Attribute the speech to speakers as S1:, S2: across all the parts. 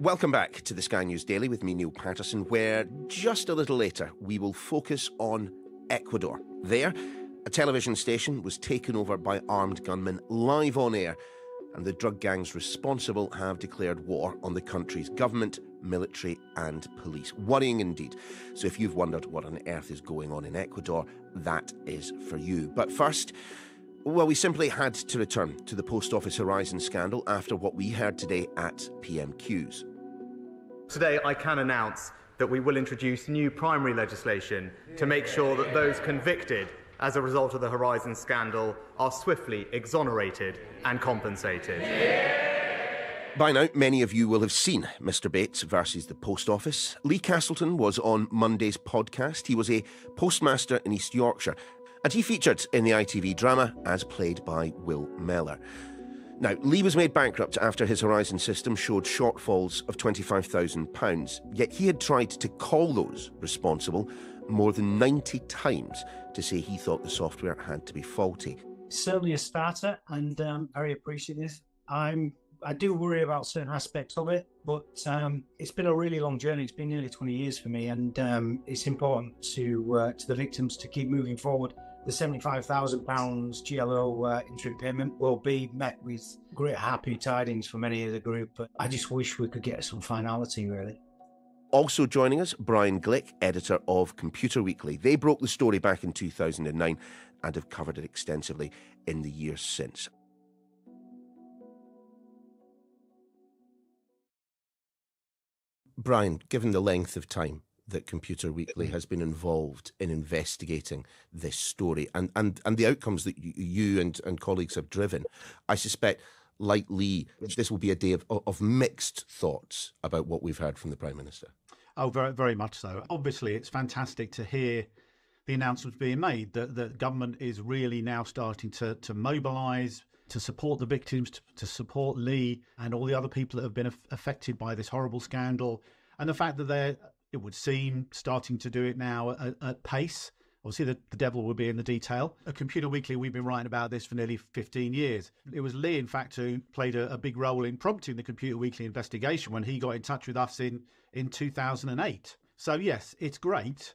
S1: Welcome back to the Sky News Daily with me, Neil Patterson, where just a little later we will focus on Ecuador. There, a television station was taken over by armed gunmen live on air, and the drug gangs responsible have declared war on the country's government, military and police. Worrying indeed. So if you've wondered what on earth is going on in Ecuador, that is for you. But first, well, we simply had to return to the Post Office Horizon scandal after what we heard today at PMQs.
S2: Today I can announce that we will introduce new primary legislation to make sure that those convicted as a result of the Horizon scandal are swiftly exonerated and compensated.
S1: By now, many of you will have seen Mr Bates versus the Post Office. Lee Castleton was on Monday's podcast. He was a postmaster in East Yorkshire, and he featured in the ITV drama as played by Will Mellor. Now, Lee was made bankrupt after his Horizon system showed shortfalls of £25,000, yet he had tried to call those responsible more than 90 times to say he thought the software had to be faulty.
S3: Certainly a starter, and very appreciative. I do worry about certain aspects of it, but it's been a really long journey. It's been nearly 20 years for me, and it's important to the victims to keep moving forward. The £75,000 GLO interim payment will be met with great happy tidings for many of the group, but I just wish we could get some finality, really.
S1: Also joining us, Brian Glick, editor of Computer Weekly. They broke the story back in 2009 and have covered it extensively in the years since. Brian, given the length of time that Computer Weekly has been involved in investigating this story and the outcomes that you and colleagues have driven, I suspect, like Lee, this will be a day of mixed thoughts about what we've heard from the Prime Minister.
S4: Oh, very, very much so. Obviously, it's fantastic to hear the announcements being made that the government is really now starting to mobilise, to support the victims, to support Lee and all the other people that have been affected by this horrible scandal. And the fact that they're, it would seem, starting to do it now at pace. Obviously, the devil will be in the detail. At Computer Weekly, we've been writing about this for nearly 15 years. It was Lee, in fact, who played a big role in prompting the Computer Weekly investigation when he got in touch with us in 2008. So, yes, it's great.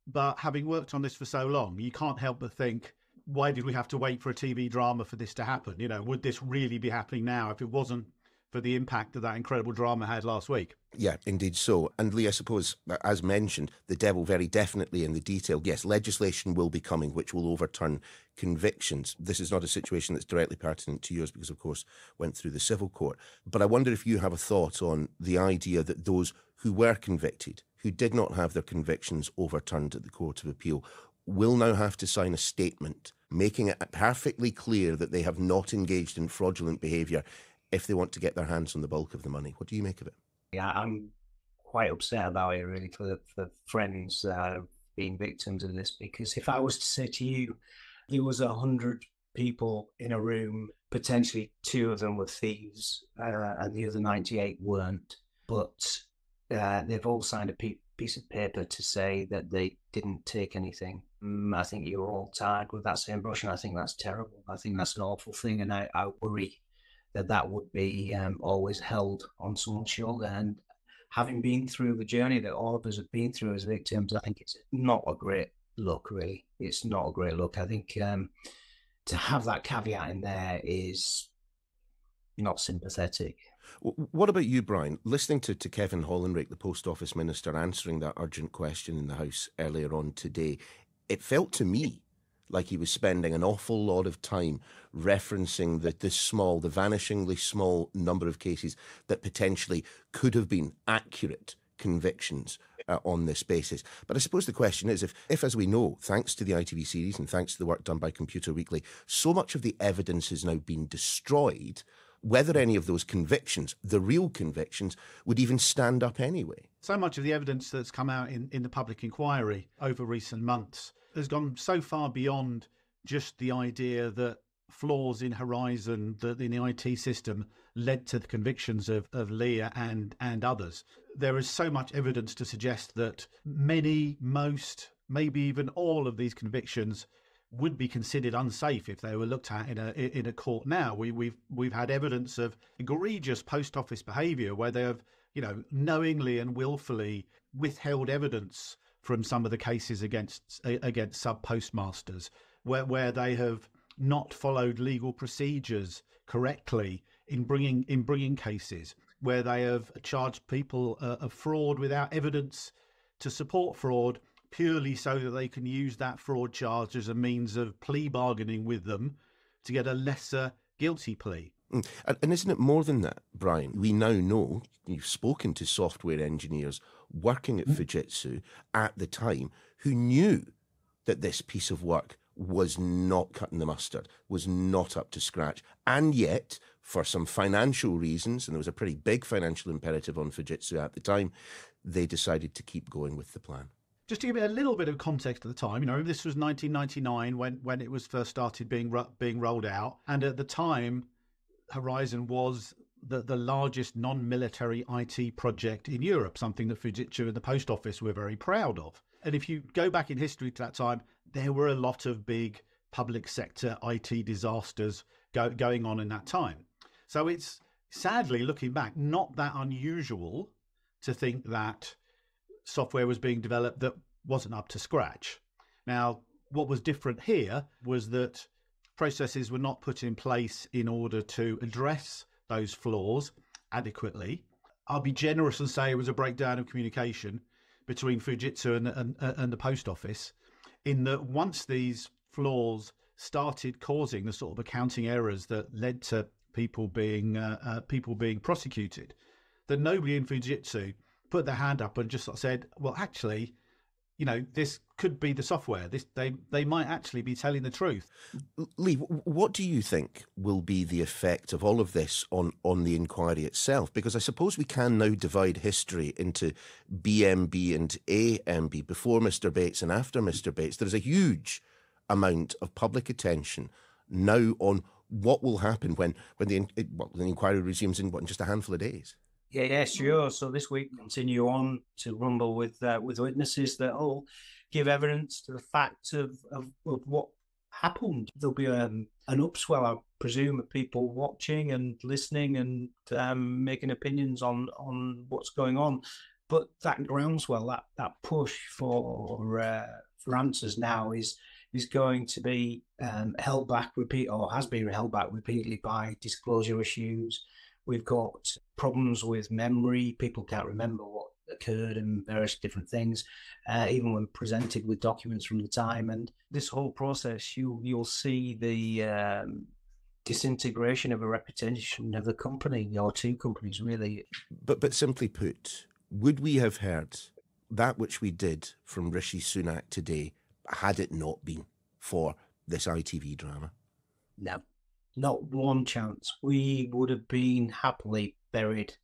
S4: But having worked on this for so long, you can't help but think, why did we have to wait for a TV drama for this to happen? You know, would this really be happening now if it wasn't for the impact that incredible drama had last week?
S1: Yeah, indeed so. And Lee, I suppose, as mentioned, the devil very definitely in the detail. Yes, legislation will be coming which will overturn convictions. This is not a situation that's directly pertinent to yours because, of course, went through the civil court. But I wonder if you have a thought on the idea that those who were convicted, who did not have their convictions overturned at the Court of Appeal, will now have to sign a statement making it perfectly clear that they have not engaged in fraudulent behaviour if they want to get their hands on the bulk of the money. What do you make of it?
S3: Yeah, I'm quite upset about it, really, for friends that have been victims of this, because if I was to say to you, there was 100 people in a room, potentially 2 of them were thieves, and the other 98 weren't, but they've all signed a piece of paper to say that they didn't take anything. I think you're all tied with that same brush, and I think that's terrible. I think that's an awful thing, and I worry that would be always held on someone's shoulder. And having been through the journey that all of us have been through as victims, I think it's not a great look, really. It's not a great look. I think to have that caveat in there is not sympathetic.
S1: What about you, Brian? Listening to Kevin Hollinrake, the Post Office Minister, answering that urgent question in the House earlier on today, it felt to me like he was spending an awful lot of time referencing the vanishingly small number of cases that potentially could have been accurate convictions on this basis. But I suppose the question is, if, as we know, thanks to the ITV series and thanks to the work done by Computer Weekly, so much of the evidence has now been destroyed, whether any of those convictions, the real convictions, would even stand up anyway.
S4: So much of the evidence that's come out in the public inquiry over recent months has gone so far beyond just the idea that flaws in Horizon, that in the IT system, led to the convictions of Leah and others. There is so much evidence to suggest that many, most, maybe even all of these convictions would be considered unsafe if they were looked at in a court now. We've had evidence of egregious post office behaviour where they have knowingly and willfully withheld evidence from some of the cases against sub postmasters, where they have not followed legal procedures correctly in bringing cases, where they have charged people of fraud without evidence to support fraud, purely so that they can use that fraud charge as a means of plea bargaining with them to get a lesser guilty plea.
S1: And isn't it more than that, Brian? We now know, you've spoken to software engineers working at Fujitsu at the time who knew that this piece of work was not cutting the mustard, was not up to scratch. And yet, for some financial reasons, and there was a pretty big financial imperative on Fujitsu at the time, they decided to keep going with the plan.
S4: Just to give it a little bit of context at the time, this was 1999 when it was first started being rolled out. And at the time, Horizon was the largest non-military IT project in Europe, something that Fujitsu and the Post Office were very proud of. And if you go back in history to that time, there were a lot of big public sector IT disasters going on in that time. So it's, sadly, looking back, not that unusual to think that software was being developed that wasn't up to scratch. Now, what was different here was that processes were not put in place in order to address those flaws adequately. I'll be generous and say it was a breakdown of communication between Fujitsu and the Post Office, in that once these flaws started causing the sort of accounting errors that led to people being prosecuted, that nobody in Fujitsu put their hand up and just sort of said, well, actually, this could be the software. They might actually be telling the truth.
S1: Lee, what do you think will be the effect of all of this on the inquiry itself? Because I suppose we can now divide history into BMB and AMB, before Mr. Bates and after Mr. Bates. There's a huge amount of public attention now on what will happen when the inquiry resumes in just a handful of days.
S3: Yeah, sure. So this week, continue on to rumble with witnesses that all give evidence to the fact of what happened. There'll be an upswell, I presume, of people watching and listening and making opinions on what's going on. But that groundswell, that push for answers now is going to be held back has been held back repeatedly by disclosure issues. We've got problems with memory. People can't remember what occurred and various different things, even when presented with documents from the time. And this whole process, you'll see the disintegration of a reputation of the company, or two companies, really.
S1: But simply put, would we have heard that which we did from Rishi Sunak today had it not been for this ITV drama?
S3: No. Not one chance. We would have been happily buried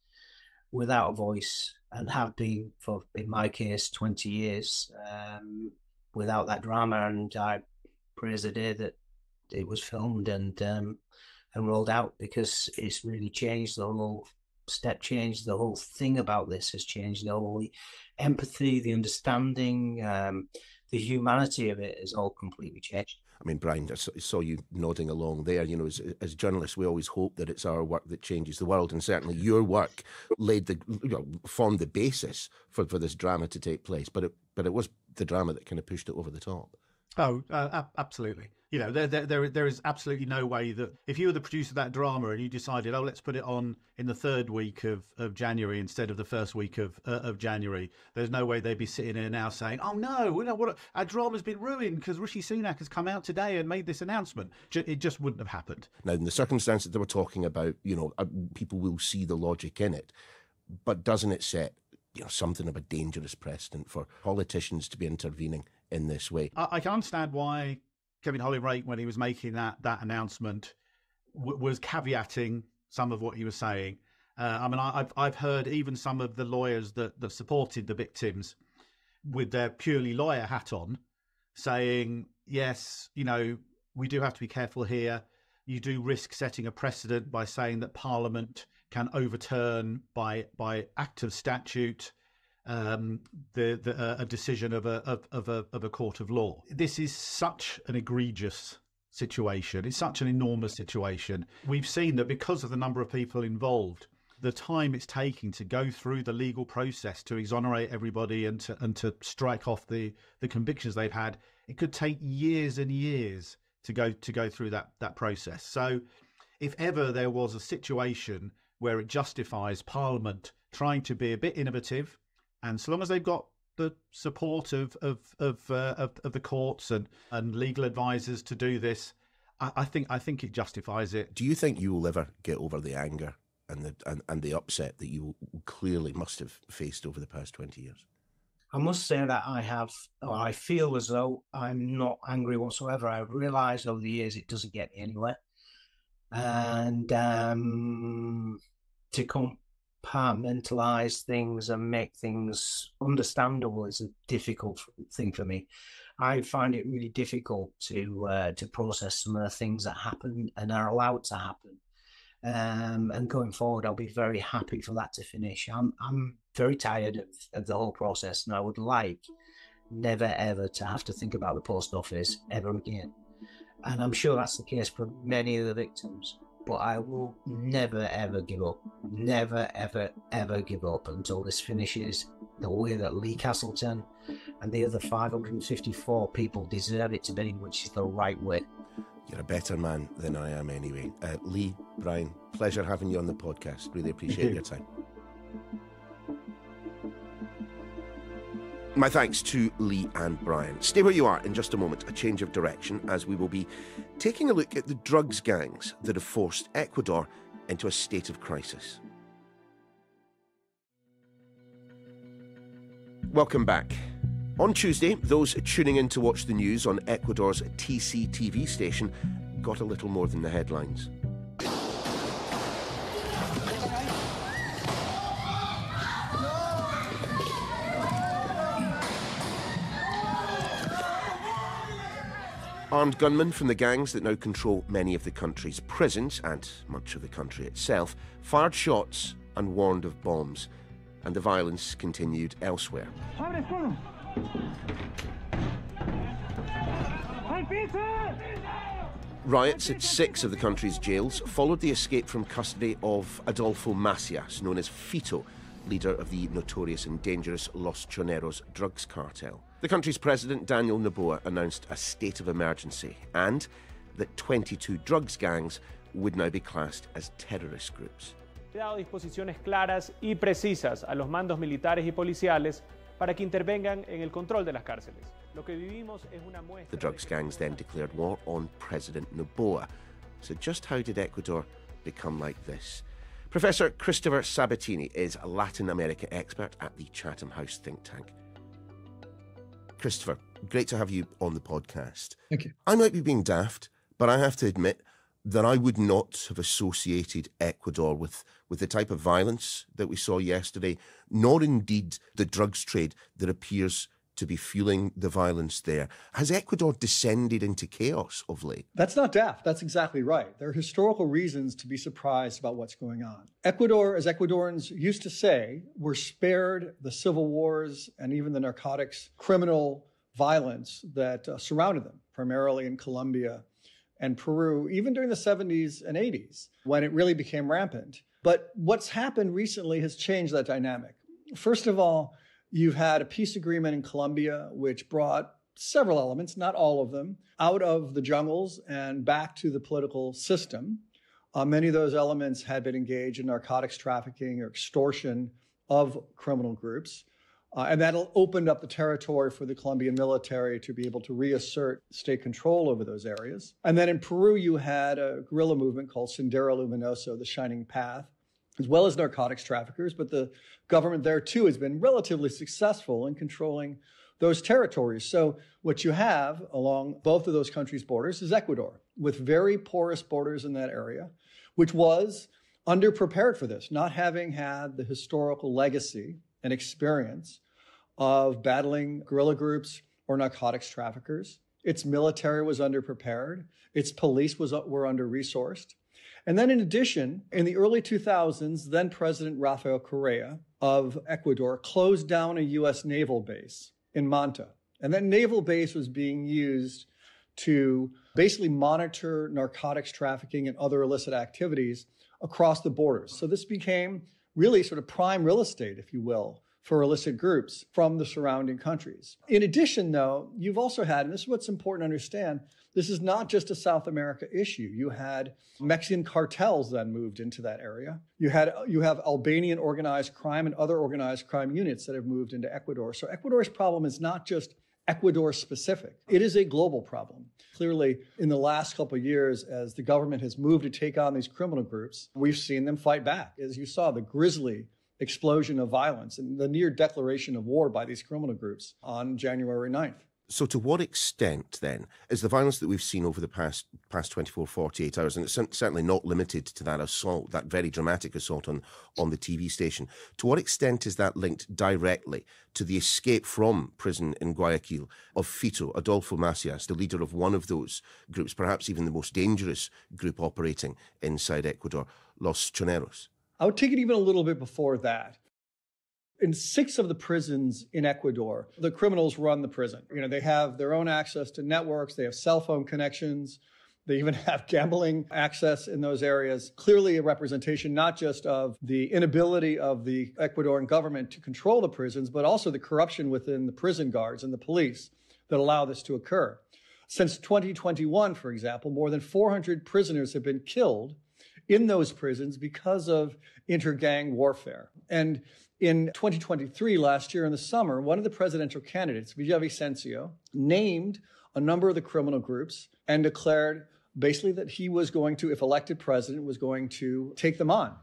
S3: without a voice, and have been for, in my case, 20 years without that drama. And I praise the day that it was filmed and rolled out, because it's really changed. The whole step change, the whole thing about this has changed. The whole empathy, the understanding, the humanity of it has all completely changed.
S1: I mean, Brian, I saw you nodding along there. As journalists, we always hope that it's our work that changes the world, and certainly your work formed the basis for this drama to take place. But it was the drama that kind of pushed it over the top.
S4: Oh, absolutely. There is absolutely no way that if you were the producer of that drama and you decided, let's put it on in the third week of January instead of the first week of January, there's no way they'd be sitting here now saying, oh no, our drama's been ruined because Rishi Sunak has come out today and made this announcement. It just wouldn't have happened. Now,
S1: in the circumstances that we're talking about, people will see the logic in it, but doesn't it set something of a dangerous precedent for politicians to be intervening in this way?
S4: I can understand why Kevin Hollingray, when he was making that announcement, was caveating some of what he was saying. I've heard even some of the lawyers that supported the victims, with their purely lawyer hat on, saying, yes, we do have to be careful here. You do risk setting a precedent by saying that Parliament can overturn by act of statute a decision of a court of law. This is such an egregious situation. It's such an enormous situation. We've seen that because of the number of people involved, the time it's taking to go through the legal process to exonerate everybody and to strike off the convictions they've had, it could take years and years to go through that process. So if ever there was a situation where it justifies Parliament trying to be a bit innovative, and so long as they've got the support of the courts and legal advisors to do this, I think it justifies it.
S1: Do you think you will ever get over the anger and the upset that you clearly must have faced over the past 20 years?
S3: I must say that I feel as though I'm not angry whatsoever. I've realised over the years it doesn't get me anywhere. And to compartmentalise things and make things understandable is a difficult thing for me. I find it really difficult to process some of the things that happen and are allowed to happen. And going forward, I'll be very happy for that to finish. I'm very tired of the whole process, and I would like never ever to have to think about the post office ever again. And I'm sure that's the case for many of the victims. But I will never ever give up. Never ever ever give up until this finishes the way that Lee Castleton and the other 554 people deserve it to be, which is the right way.
S1: You're a better man than I am anyway. Lee, Brian, pleasure having you on the podcast. Really appreciate your time. My thanks to Lee and Brian. Stay where you are in just a moment, a change of direction, as we will be taking a look at the drugs gangs that have forced Ecuador into a state of crisis. Welcome back. On Tuesday, those tuning in to watch the news on Ecuador's TCTV station got a little more than the headlines. Armed gunmen from the gangs that now control many of the country's prisons, and much of the country itself, fired shots and warned of bombs, and the violence continued elsewhere. Riots at 6 of the country's jails followed the escape from custody of Adolfo Macias, known as Fito, leader of the notorious and dangerous Los Choneros drugs cartel. The country's president, Daniel Noboa, announced a state of emergency and that 22 drugs gangs would now be classed as terrorist groups.
S5: He dado disposiciones claras y precisas a los mandos militares y policiales para que intervengan en el control de las cárceles. Lo que vivimos es una muestra.
S1: The drugs gangs then declared war on President Noboa. So just how did Ecuador become like this? Professor Christopher Sabatini is a Latin America expert at the Chatham House think tank. Christopher, great to have you on the podcast.
S6: Thank you.
S1: I might be being daft, but I have to admit that I would not have associated Ecuador with the type of violence that we saw yesterday, nor indeed the drugs trade that appears to be fueling the violence there. Has Ecuador descended into chaos of late?
S6: That's not daft. That's exactly right. There are historical reasons to be surprised about what's going on. Ecuador, as Ecuadorians used to say, were spared the civil wars and even the narcotics criminal violence that surrounded them, primarily in Colombia and Peru, even during the 70s and 80s, when it really became rampant. But what's happened recently has changed that dynamic. First of all, you've had a peace agreement in Colombia, which brought several elements, not all of them, out of the jungles and back to the political system. Many of those elements had been engaged in narcotics trafficking or extortion of criminal groups. And that opened up the territory for the Colombian military to be able to reassert state control over those areas. And then in Peru, you had a guerrilla movement called Sendero Luminoso, the Shining Path, as well as narcotics traffickers. But the government there, too, has been relatively successful in controlling those territories. So what you have along both of those countries' borders is Ecuador, with very porous borders in that area, which was underprepared for this, not having had the historical legacy and experience of battling guerrilla groups or narcotics traffickers. Its military was underprepared. Its police were under-resourced. And then in addition, in the early 2000s, then President Rafael Correa of Ecuador closed down a U.S. naval base in Manta. And that naval base was being used to basically monitor narcotics trafficking and other illicit activities across the borders. So this became really sort of prime real estate, if you will, for illicit groups from the surrounding countries. In addition, though, you've also had, and this is what's important to understand, this is not just a South America issue. You had Mexican cartels then moved into that area. You have Albanian organized crime and other organized crime units that have moved into Ecuador. So Ecuador's problem is not just Ecuador specific. It is a global problem. Clearly, in the last couple of years, as the government has moved to take on these criminal groups, we've seen them fight back. As you saw, the grisly explosion of violence and the near declaration of war by these criminal groups on January 9th.
S1: So to what extent, then, is the violence that we've seen over the past 24, 48 hours, and it's certainly not limited to that assault, that very dramatic assault on the TV station, to what extent is that linked directly to the escape from prison in Guayaquil of Fito, Adolfo Macias, the leader of one of those groups, perhaps even the most dangerous group operating inside Ecuador, Los Choneros?
S6: I would take it even a little bit before that. In 6 of the prisons in Ecuador, the criminals run the prison. They have their own access to networks. They have cell phone connections. They even have gambling access in those areas. Clearly a representation not just of the inability of the Ecuadorian government to control the prisons, but also the corruption within the prison guards and the police that allow this to occur. Since 2021, for example, more than 400 prisoners have been killed in those prisons because of inter-gang warfare. And in 2023, last year in the summer, one of the presidential candidates, Villavicencio, named a number of the criminal groups and declared basically that he was going to, if elected president, was going to take them on.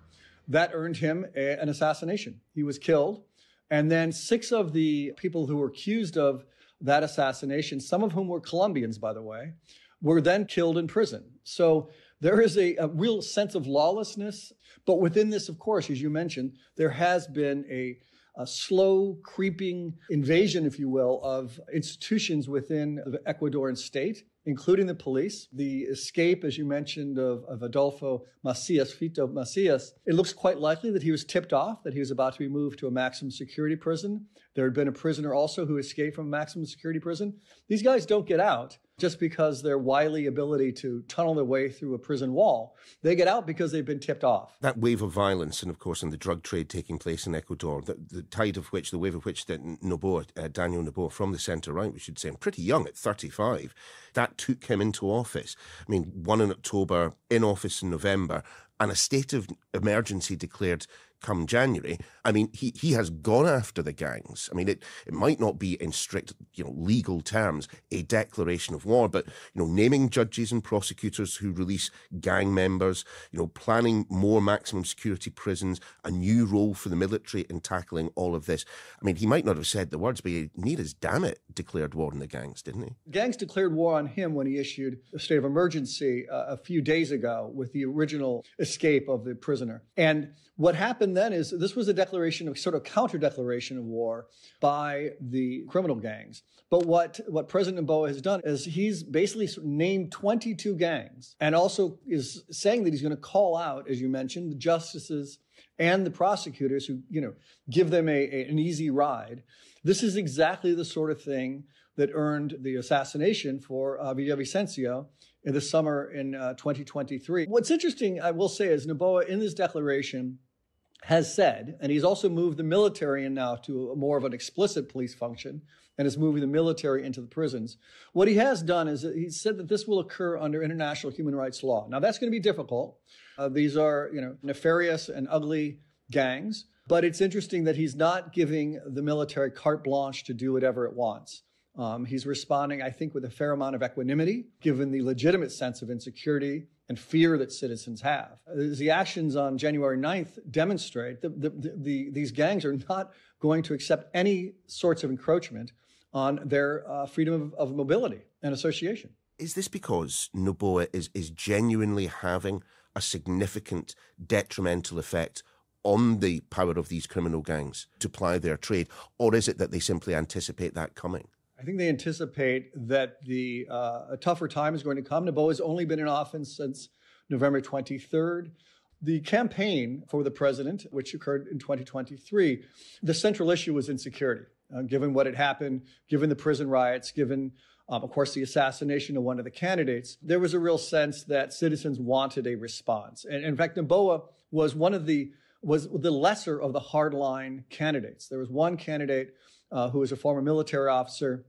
S6: That earned him an assassination. He was killed. And then 6 of the people who were accused of that assassination, some of whom were Colombians, by the way, were then killed in prison. So there is a real sense of lawlessness. But within this, of course, as you mentioned, there has been a slow creeping invasion, if you will, of institutions within the Ecuadorian state, including the police. The escape, as you mentioned, of Adolfo Macias, Fito Macias, it looks quite likely that he was tipped off, that he was about to be moved to a maximum security prison. There had been a prisoner also who escaped from a maximum security prison. These guys don't get out just because their wily ability to tunnel their way through a prison wall. They get out because they've been tipped off.
S1: That wave of violence and, of course, in the drug trade taking place in Ecuador, the wave of which that Daniel Noboa from the centre-right, we should say, and pretty young at 35, that took him into office. I mean, won in October, in office in November, and a state of emergency declared come January. I mean, he has gone after the gangs. I mean, it might not be in strict, legal terms, a declaration of war, but, naming judges and prosecutors who release gang members, planning more maximum security prisons, a new role for the military in tackling all of this. I mean, he might not have said the words, but he near as damn it declared war on the gangs, didn't he?
S6: Gangs declared war on him when he issued a state of emergency a few days ago with the original escape of the prisoner. And what happened then is this was a declaration of sort of counter-declaration of war by the criminal gangs. But what President Noboa has done is he's basically named 22 gangs and also is saying that he's going to call out, as you mentioned, the justices and the prosecutors who, give them an easy ride. This is exactly the sort of thing that earned the assassination for Villavicencio in the summer in 2023. What's interesting, I will say, is Noboa in this declaration has said, and he's also moved the military in now to a more of an explicit police function and is moving the military into the prisons. What he has done is that he said that this will occur under international human rights law. Now, that's going to be difficult. These are, nefarious and ugly gangs. But it's interesting that he's not giving the military carte blanche to do whatever it wants. He's responding, I think, with a fair amount of equanimity, given the legitimate sense of insecurity and fear that citizens have. The actions on January 9th demonstrate that these gangs are not going to accept any sorts of encroachment on their freedom of mobility and association.
S1: Is this because Noboa is genuinely having a significant detrimental effect on the power of these criminal gangs to ply their trade, or is it that they simply anticipate that coming?
S6: I think they anticipate that a tougher time is going to come. Noboa has only been in office since November 23rd. The campaign for the president, which occurred in 2023, the central issue was insecurity, given what had happened, given the prison riots, given of course, the assassination of one of the candidates, there was a real sense that citizens wanted a response. And in fact, Noboa was was the lesser of the hardline candidates. There was one candidate who was a former military officer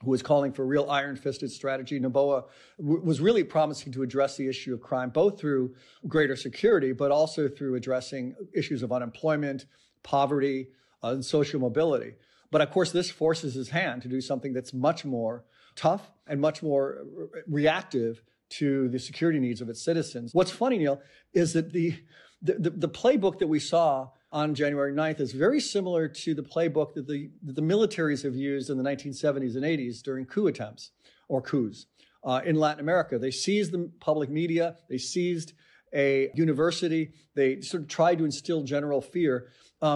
S6: who was calling for real iron-fisted strategy. Noboa was really promising to address the issue of crime, both through greater security, but also through addressing issues of unemployment, poverty, and social mobility. But of course, this forces his hand to do something that's much more tough and much more reactive to the security needs of its citizens. What's funny, Neil, is that the playbook that we saw on January 9th is very similar to the playbook that the militaries have used in the 1970s and 80s during coup attempts or coups in Latin America. They seized the public media, they seized a university, they sort of tried to instill general fear.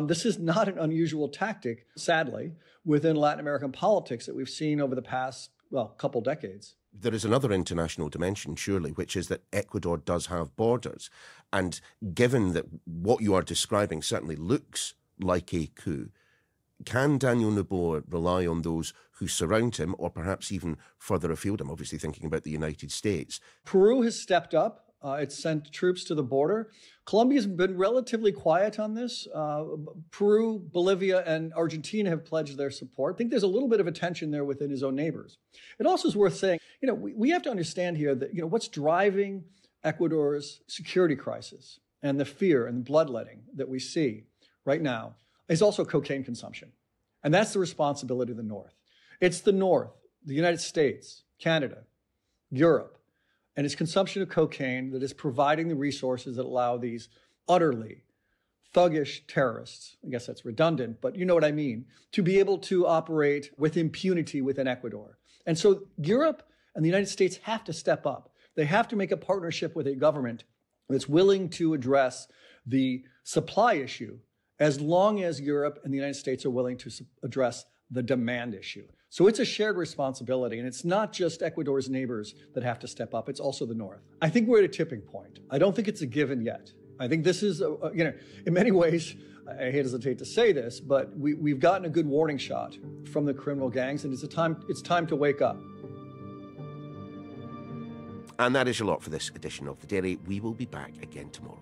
S6: This is not an unusual tactic, sadly, within Latin American politics that we've seen over the past, couple decades.
S1: There is another international dimension, surely, which is that Ecuador does have borders. And given that what you are describing certainly looks like a coup, can Daniel Noboa rely on those who surround him, or perhaps even further afield? I'm obviously thinking about the United States.
S6: Peru has stepped up. It's sent troops to the border. Colombia's been relatively quiet on this. Peru, Bolivia, and Argentina have pledged their support. I think there's a little bit of a tension there within his own neighbors. It also is worth saying, we have to understand here that, what's driving Ecuador's security crisis and the fear and bloodletting that we see right now is also cocaine consumption. And that's the responsibility of the North. It's the North, the United States, Canada, Europe, and its consumption of cocaine that is providing the resources that allow these utterly thuggish terrorists, I guess that's redundant, but you know what I mean, to be able to operate with impunity within Ecuador. And so Europe and the United States have to step up. They have to make a partnership with a government that's willing to address the supply issue as long as Europe and the United States are willing to address the demand issue. So it's a shared responsibility, and it's not just Ecuador's neighbors that have to step up, it's also the North. I think we're at a tipping point. I don't think it's a given yet. I think this is, in many ways, I hesitate to say this, but we've gotten a good warning shot from the criminal gangs, and it's time to wake up.
S1: And that is a lot for this edition of The Daily. We will be back again tomorrow.